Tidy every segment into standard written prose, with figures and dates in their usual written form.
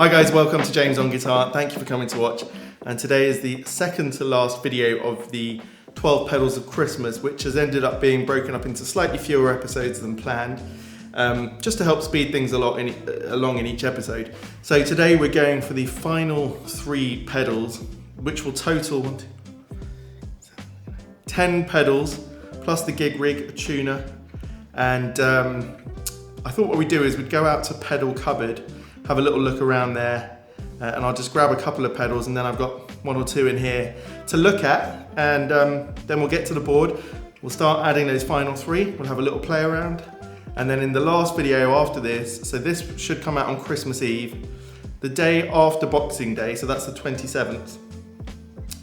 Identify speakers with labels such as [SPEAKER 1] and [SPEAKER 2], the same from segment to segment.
[SPEAKER 1] Hi guys, welcome to James on Guitar. Thank you for coming to watch. And today is the second to last video of the 12 Pedals of Christmas, which has ended up being broken up into slightly fewer episodes than planned, just to help speed things along in each episode. So today we're going for the final 3 pedals, which will total 10 pedals, plus the gig rig, a tuner. And I thought what we'd do is we'd go out to Pedal Cupboard, have a little look around there, and I'll just grab a couple of pedals, and then I've got 1 or 2 in here to look at, and then we'll get to the board. We'll start adding those final 3. We'll have a little play around, and then in the last video after this, so this should come out on Christmas Eve, the day after Boxing Day, so that's the 27th,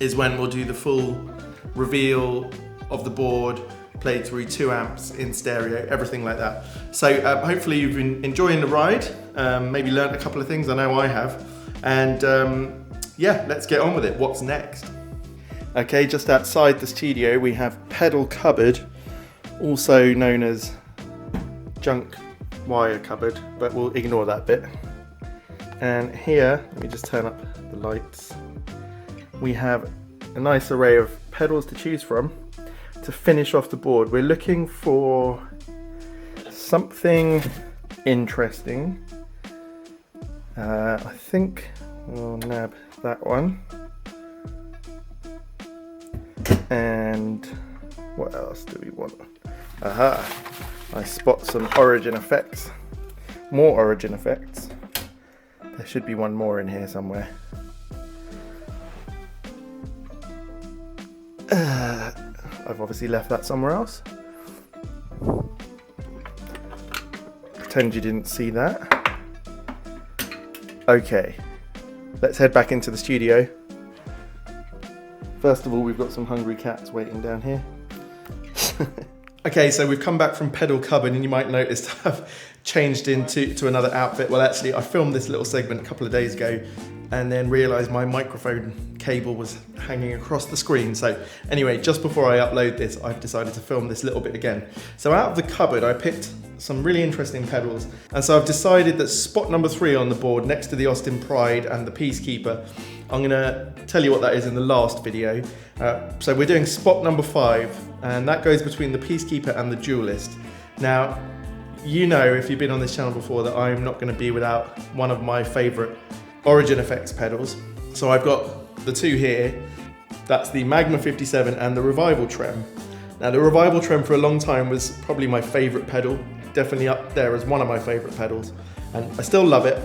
[SPEAKER 1] is when we'll do the full reveal of the board, played through 2 amps in stereo, everything like that. So hopefully you've been enjoying the ride, maybe learned a couple of things, I know I have, and yeah, let's get on with it. What's next? Okay, just outside the studio we have Pedal Cupboard, also known as Junk Wire Cupboard, but we'll ignore that bit. And here, let me just turn up the lights, we have a nice array of pedals to choose from to finish off the board. We're looking for something interesting. I think we'll nab that one. And what else do we want? Aha! I spot some origin effects. More origin effects. There should be one more in here somewhere. I've obviously left that somewhere else. Pretend you didn't see that. Okay, let's head back into the studio. First of all, we've got some hungry cats waiting down here. Okay, so we've come back from Pedal Cupboard, and you might notice I've changed into another outfit. Well, actually, I filmed this little segment a couple of days ago and then realised my microphone cable was hanging across the screen. So anyway, just before I upload this, I've decided to film this little bit again. So out of the cupboard, I picked some really interesting pedals. And so I've decided that spot number 3 on the board, next to the Austin Pride and the Peacekeeper, I'm gonna tell you what that is in the last video. So we're doing spot number 5, and that goes between the Peacekeeper and the Duellist. Now, you know, if you've been on this channel before, that I'm not gonna be without one of my favorite origin effects pedals. So I've got the 2 here. That's the Magma57 and the Revival Trem. Now the Revival Trem for a long time was probably my favorite pedal, definitely up there as one of my favorite pedals, and I still love it.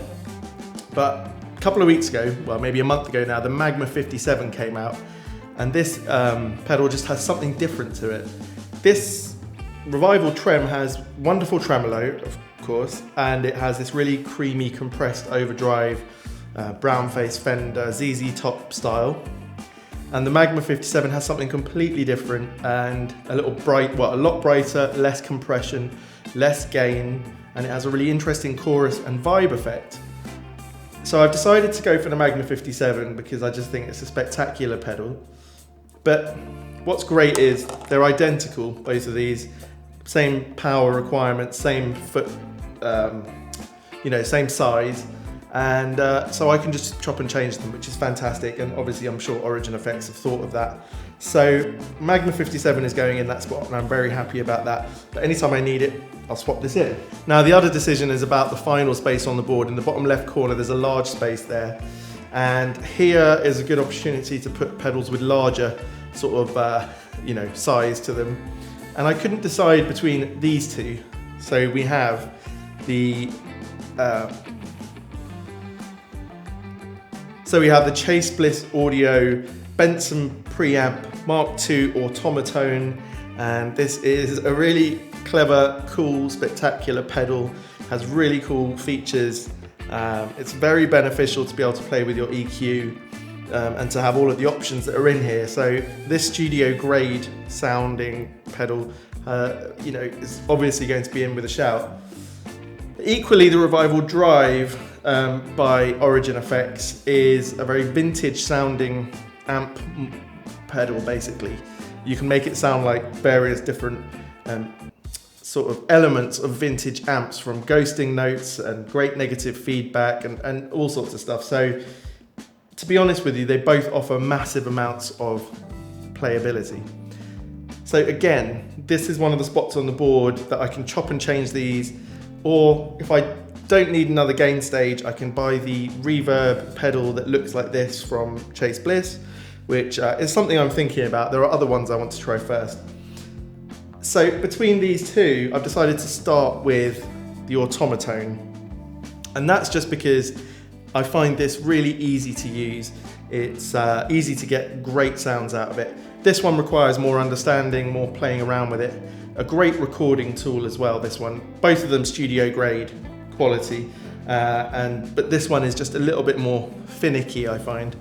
[SPEAKER 1] But a couple of weeks ago, well maybe a month ago now, the Magma57 came out, and this pedal just has something different to it. This Revival Trem has wonderful tremolo, of course, and it has this really creamy compressed overdrive brown face Fender ZZ Top style. And the Magma57 has something completely different and a lot brighter, less compression, less gain, and it has a really interesting chorus and vibe effect. So I've decided to go for the Magma57 because I just think it's a spectacular pedal. But what's great is they're identical, both of these, same power requirements, same foot, same size. And so I can just chop and change them, which is fantastic, and obviously I'm sure Origin Effects have thought of that. So Magma57 is going in that spot, and I'm very happy about that. But anytime I need it, I'll swap this in. Now the other decision is about the final space on the board. In the bottom left corner there's a large space there, and here is a good opportunity to put pedals with larger sort of size to them. And I couldn't decide between these 2. So we have the Chase Bliss Audio Benson Preamp Mark II Automatone, and this is a really clever, cool, spectacular pedal, has really cool features. It's very beneficial to be able to play with your EQ and to have all of the options that are in here. So this studio grade sounding pedal is obviously going to be in with a shout. Equally, the Revival Drive by Origin Effects is a very vintage sounding amp pedal. Basically, you can make it sound like various different sort of elements of vintage amps, from ghosting notes and great negative feedback and all sorts of stuff. So to be honest with you, they both offer massive amounts of playability. So again, this is one of the spots on the board that I can chop and change these, or if I don't need another gain stage, I can buy the reverb pedal that looks like this from Chase Bliss, which is something I'm thinking about. There are other ones I want to try first. So between these two, I've decided to start with the Automatone. And that's just because I find this really easy to use. It's easy to get great sounds out of it. This one requires more understanding, more playing around with it. A great recording tool as well, this one. Both of them studio grade quality, but this one is just a little bit more finicky, I find.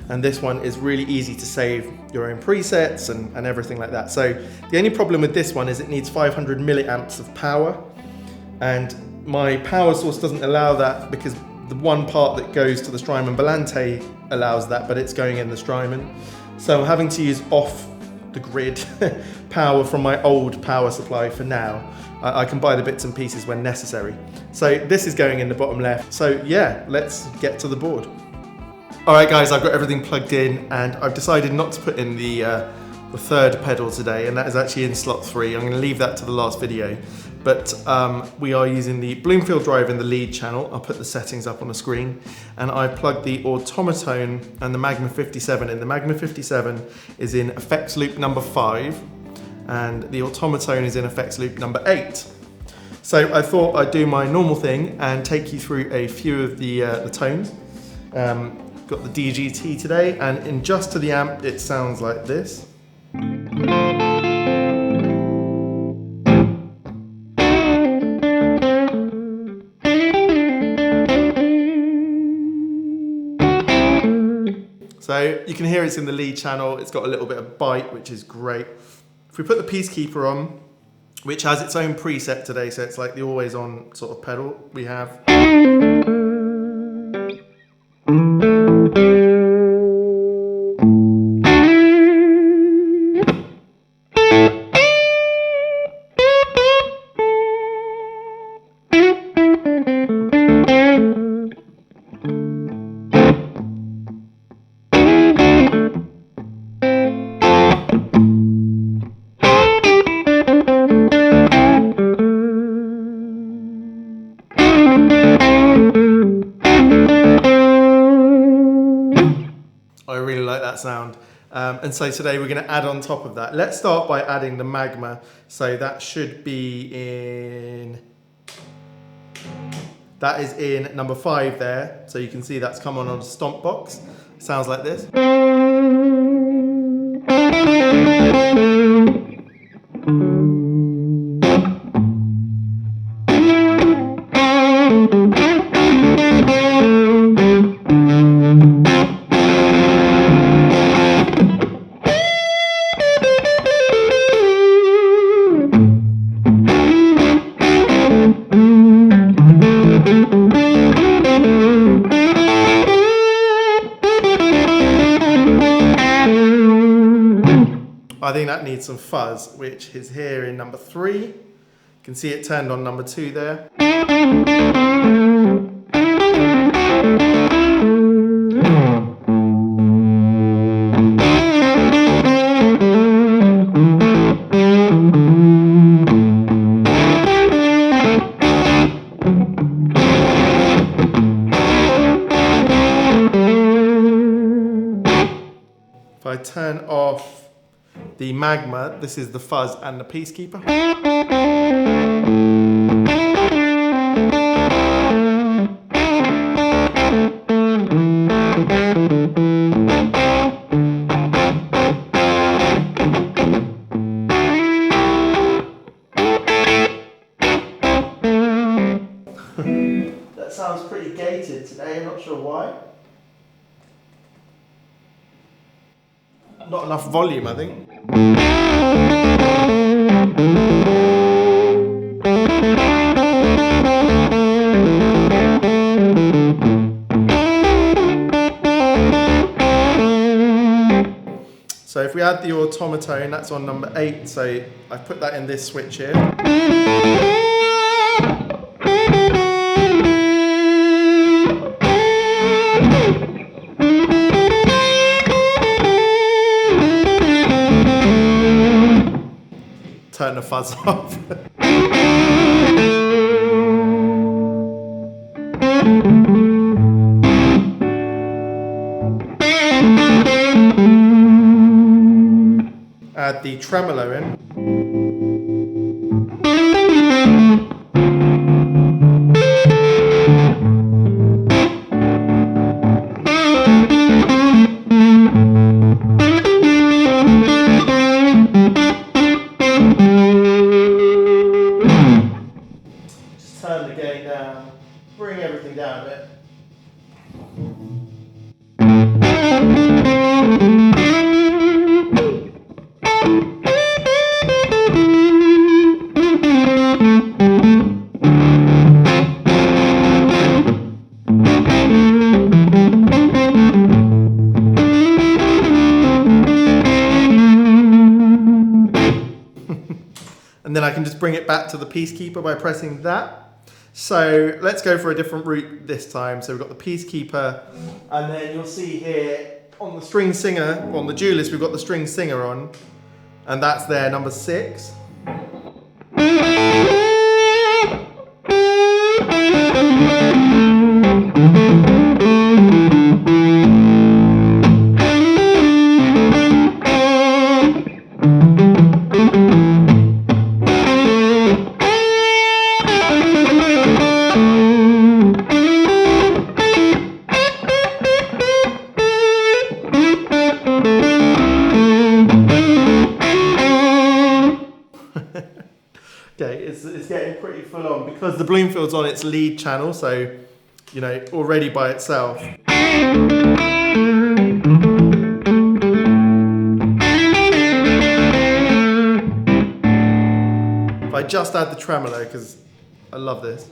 [SPEAKER 1] And this one is really easy to save your own presets and everything like that. So the only problem with this one is it needs 500 milliamps of power, and my power source doesn't allow that, because the one part that goes to the Strymon Volante allows that, but it's going in the Strymon. So I'm having to use off the grid power from my old power supply for now. I can buy the bits and pieces when necessary. So this is going in the bottom left. So yeah, let's get to the board. All right guys, I've got everything plugged in, and I've decided not to put in the third pedal today, and that is actually in slot 3. I'm going to leave that to the last video. But we are using the Bloomfield drive in the lead channel. I'll put the settings up on the screen. And I've plugged the Automatone and the Magma57 in. The Magma57 is in effects loop number 5, and the Automatone is in effects loop number 8. So I thought I'd do my normal thing and take you through a few of the tones. Got the DGT today, and in just to the amp, it sounds like this. So you can hear it's in the lead channel. It's got a little bit of bite, which is great. If we put the Peacekeeper on, which has its own preset today, so it's like the always on sort of pedal, we have. I really like that sound. And so today we're going to add on top of that. Let's start by adding the Magma. So that should be in... That is in number 5 there. So you can see that's come on a stomp box. Sounds like this. I think that needs some fuzz, which is here in number 3. You can see it turned on number 2 there. If I turn off the Magma, this is the fuzz and the Peacekeeper. That sounds pretty gated today, I'm not sure why. Not enough volume, I think. So if we add the automatone, that's on number 8, so I've put that in this switch here. Turn the fuzz off. Add the tremolo in. Just turn the gain down, bring everything down a bit. And then I can just bring it back to the Peacekeeper by pressing that. So let's go for a different route this time. So we've got the Peacekeeper, and then you'll see here on the string singer, on the Duellist, we've got the string singer on, and that's there, number 6. Okay, it's getting pretty full on because the Bloomfield's on its lead channel, so you know, already by itself. If I just add the tremolo, because I love this.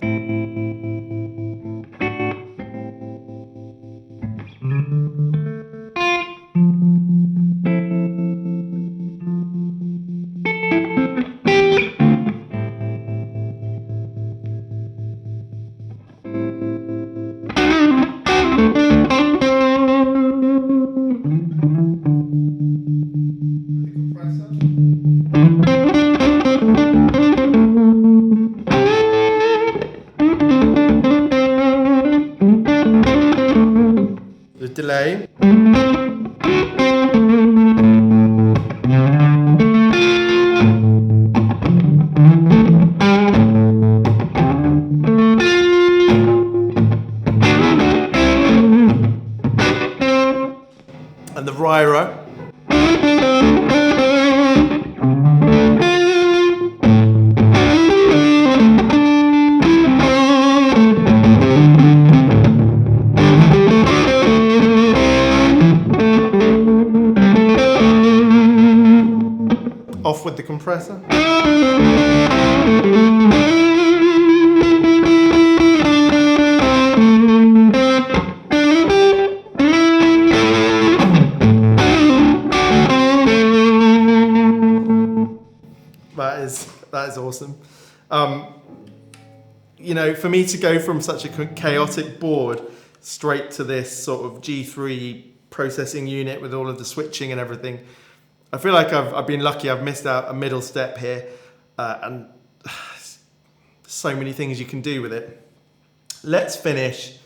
[SPEAKER 1] The delay. And the Ryra. Off with the compressor. That is awesome. You know, for me to go from such a chaotic board straight to this sort of G3 processing unit with all of the switching and everything, I feel like I've been lucky. I've missed out a middle step here, and so many things you can do with it. Let's finish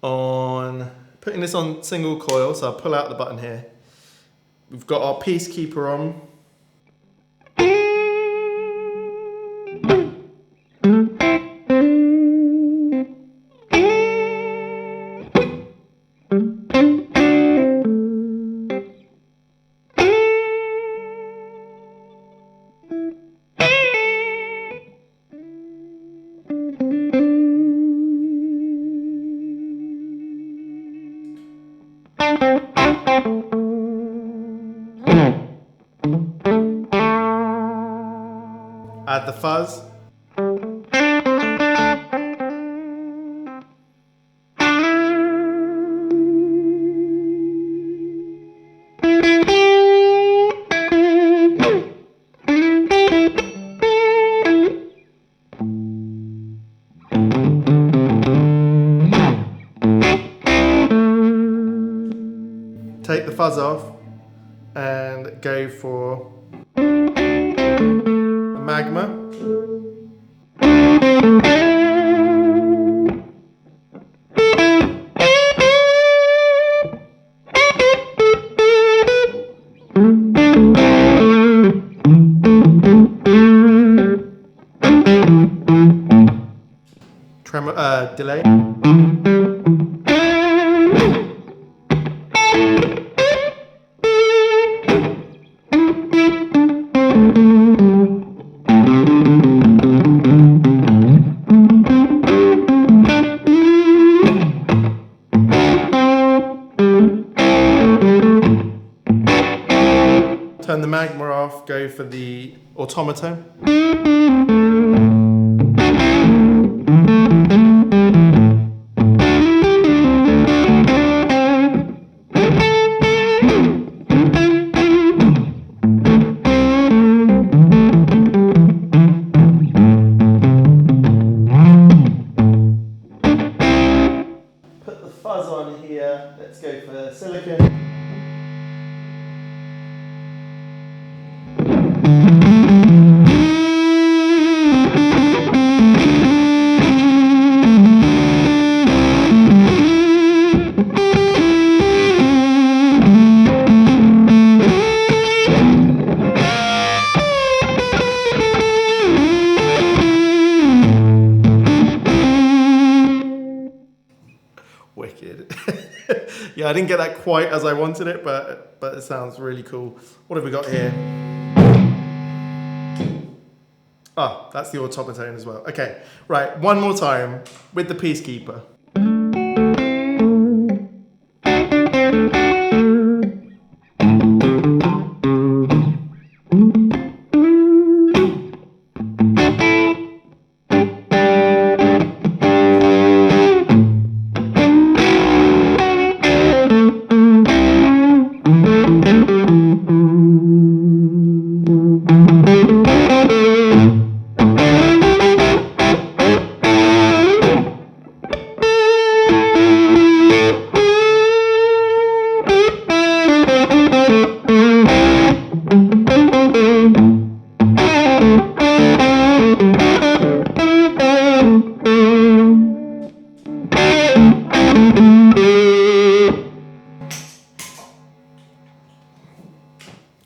[SPEAKER 1] on putting this on single coil. So I'll pull out the button here. We've got our Peacekeeper on. Add the fuzz. fuzz off and go for a Magma. Delay. Turn the Magma off, go for the Automatone. Put the fuzz on here, let's go for silicon. Wicked. Yeah, I didn't get that quite as I wanted it, but it sounds really cool. What have we got here? Ah, that's the Automatone as well. Okay, right, one more time with the Peacekeeper.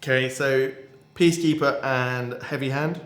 [SPEAKER 1] Okay, so Peacekeeper and Heavy Hand.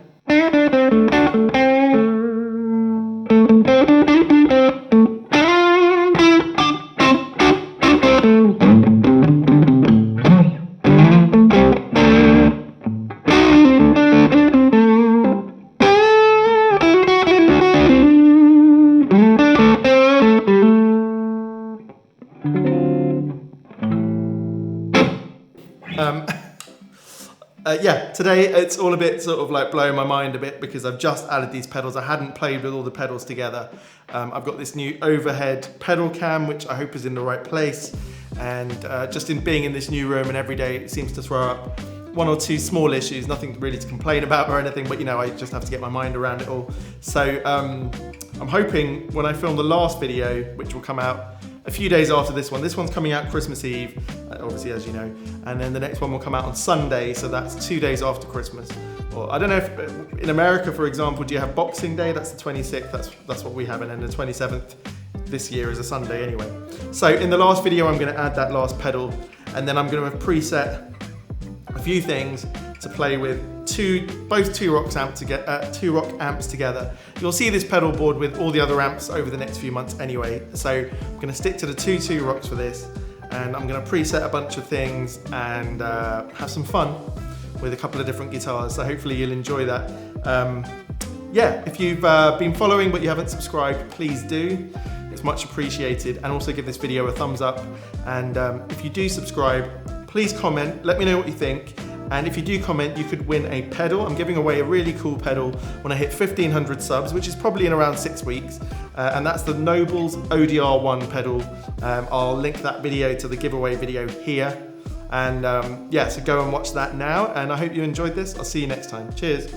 [SPEAKER 1] Yeah, today it's all a bit sort of like blowing my mind a bit because I've just added these pedals. I hadn't played with all the pedals together. I've got this new overhead pedal cam, which I hope is in the right place. And just in being in this new room and every day, it seems to throw up one or two small issues, nothing really to complain about or anything, but you know, I just have to get my mind around it all. So I'm hoping when I film the last video, which will come out a few days after this one's coming out Christmas Eve, obviously, as you know, and then the next one will come out on Sunday, so that's 2 days after Christmas. Or I don't know if in America, for example, do you have Boxing Day? That's the 26th, that's what we have, and then the 27th this year is a Sunday anyway. So in the last video, I'm going to add that last pedal, and then I'm going to have preset a few things to play with both two rock amps together. You'll see this pedal board with all the other amps over the next few months anyway. So I'm going to stick to the two rocks for this, and I'm going to preset a bunch of things and have some fun with a couple of different guitars. So hopefully you'll enjoy that. Yeah, if you've been following but you haven't subscribed, please do. It's much appreciated, and also give this video a thumbs up. And if you do subscribe, please comment, let me know what you think. And if you do comment, you could win a pedal. I'm giving away a really cool pedal when I hit 1,500 subs, which is probably in around 6 weeks. And that's the Nobles ODR1 pedal. I'll link that video to the giveaway video here. And yeah, so go and watch that now. And I hope you enjoyed this. I'll see you next time. Cheers.